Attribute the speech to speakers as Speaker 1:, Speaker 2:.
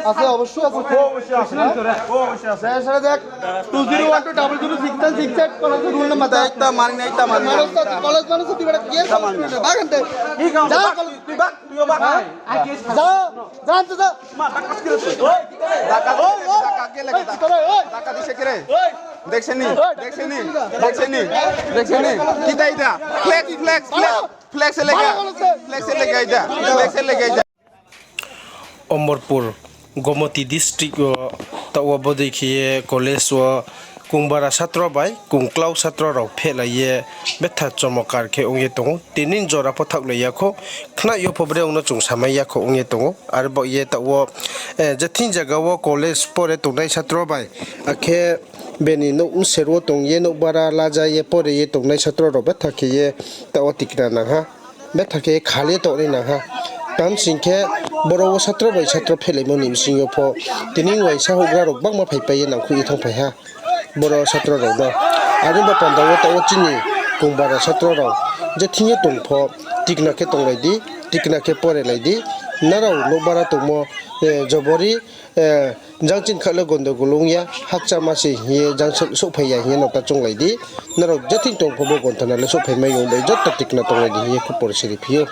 Speaker 1: আছে অবশ্যই আছে স্যার দেখ 20120066 কলেজ রুল নাম্বার
Speaker 2: একটা মানি না একটা মানি
Speaker 1: কলেজ মানে তুই বড় কি বাগানতে যা
Speaker 2: তুই বাক তুইও বাক
Speaker 1: যা যা যা
Speaker 2: টাকা কে লাগে টাকা দিছে কে রে দেখছেন কি দাইদা ফ্লেক্স লেগে যা
Speaker 3: अमरपुर गोमती डिस्ट्रिक्ट तब देखिए कॉलेज कुंबारा छात्र बाय कुंक्लाव छात्र राव फेलाये बेथा चमकार के उंगे दङ तिनिन जरा पथाक लैयाखौ खना यो फब्रे उनो चुंसामायाखौ उंगे दङ आरो ब ये ताव जथिन जगाव कॉलेज परे तंनाय छात्र बाय आखे बेनि नो उनसेरो तंये नो बारा लाजाये परे ये तंनाय छात्र राव बेथा के ताव तिकना नाहा बेथा के खाले तोनि नाहा ताम सिंखे बर' छात्र बाय छात्र फेलायमो निमसिङो फ तिनिं वाइसा होग्रा रकबां मा फायपाये नांखु इथं फायहा बर' छात्र राव दा आरो बा पान्दाव ताव चिनि कुंबारा छात्र राव जे थिङे तंफ टिकनाखे तंलायदि टिकनाखे परेलायदि नाराव नबारा तंमो जबरी जांचिन खालो गन्द गुलुंया हाकचा मासि हे जांसो सोफैया हे नता चंलायदि नाराव जथिं तंफबो गन्थनाले सोफैमाय यंबाय जत्ता टिकना तंलायदि हे खबर सिरि फियो।